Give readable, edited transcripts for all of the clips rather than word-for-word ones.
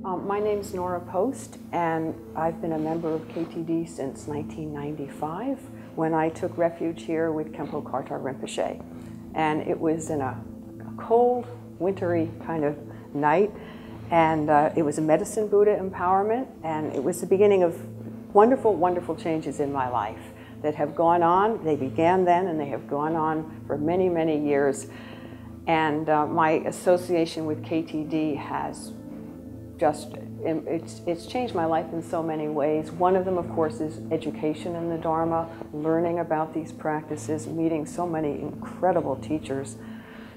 My name's Nora Post, and I've been a member of KTD since 1995 when I took refuge here with Khenpo Karthar Rinpoche. And it was in a cold, wintry kind of night, and it was a medicine Buddha empowerment, and it was the beginning of wonderful, wonderful changes in my life that have gone on. They began then, and they have gone on for many, many years. And my association with KTD has it's changed my life in so many ways. One of them, of course, is education in the Dharma, learning about these practices, meeting so many incredible teachers,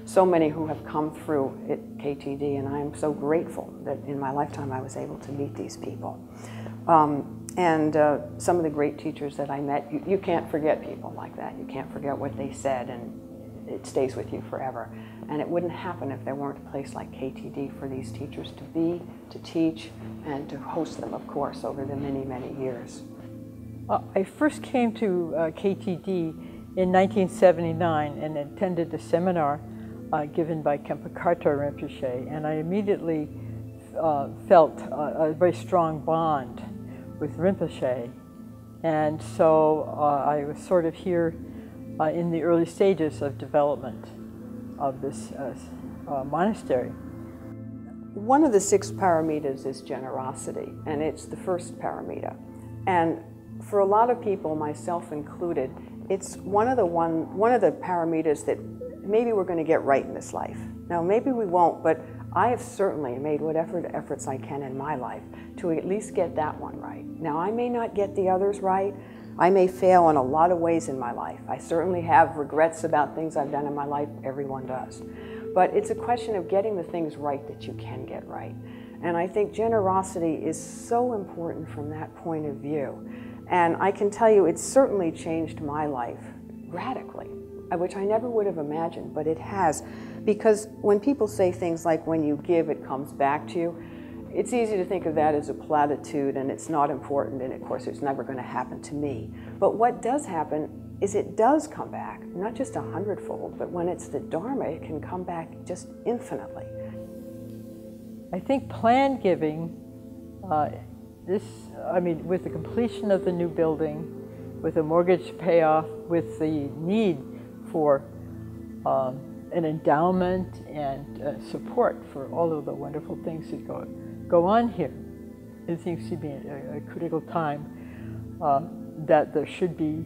so many who have come through at KTD, and I am so grateful that in my lifetime I was able to meet these people. Some of the great teachers that I met, you can't forget people like that. You can't forget what they said, and it stays with you forever. And it wouldn't happen if there weren't a place like KTD for these teachers to be, to teach, and to host them, of course, over the many, many years. I first came to KTD in 1979 and attended a seminar given by Khenpo Karthar Rinpoche, and I immediately felt a very strong bond with Rinpoche. And so I was sort of here in the early stages of development of this monastery. One of the 6 paramitas is generosity, and it's the first paramita. And for a lot of people, myself included, it's one of the paramitas that maybe we're going to get right in this life. Now, maybe we won't, but I have certainly made whatever efforts I can in my life to at least get that one right. Now, I may not get the others right. I may fail in a lot of ways in my life. I certainly have regrets about things I've done in my life. Everyone does. But it's a question of getting the things right that you can get right. And I think generosity is so important from that point of view. And I can tell you it's certainly changed my life radically, which I never would have imagined, but it has. Because when people say things like, when you give, it comes back to you, it's easy to think of that as a platitude, and it's not important, and of course it's never going to happen to me. But what does happen is it does come back, not just 100-fold, but when it's the Dharma, it can come back just infinitely. I think planned giving, with the completion of the new building, with the mortgage payoff, with the need for an endowment and support for all of the wonderful things that go on here. It seems to be a critical time that there should be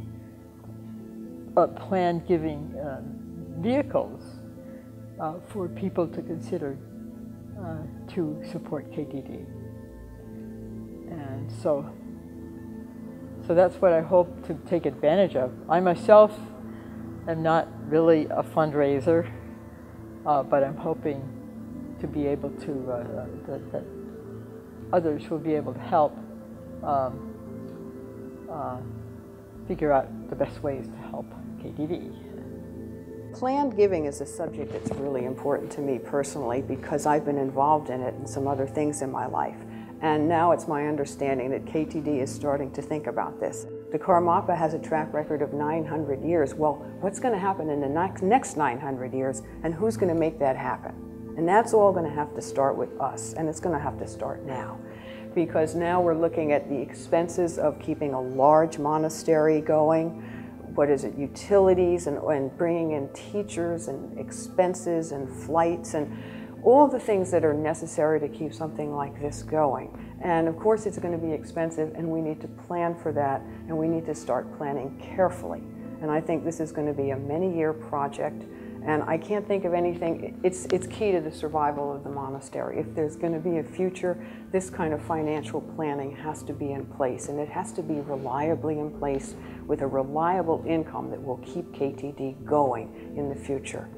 planned giving vehicles for people to consider to support KTD. And so that's what I hope to take advantage of. I myself am not really a fundraiser, but I'm hoping to be able to, that others will be able to help figure out the best ways to help KTD. Planned giving is a subject that's really important to me personally because I've been involved in it and some other things in my life. And now it's my understanding that KTD is starting to think about this. The Karmapa has a track record of 900 years. Well, what's going to happen in the next 900 years, and who's going to make that happen? And that's all going to have to start with us, and it's going to have to start now. Because now we're looking at the expenses of keeping a large monastery going. What is it, utilities, and bringing in teachers, and expenses, and flights, and all the things that are necessary to keep something like this going. And of course it's going to be expensive, and we need to plan for that, and we need to start planning carefully. And I think this is going to be a many-year project, and I can't think of anything. It's key to the survival of the monastery. If there's going to be a future, this kind of financial planning has to be in place, and it has to be reliably in place with a reliable income that will keep KTD going in the future.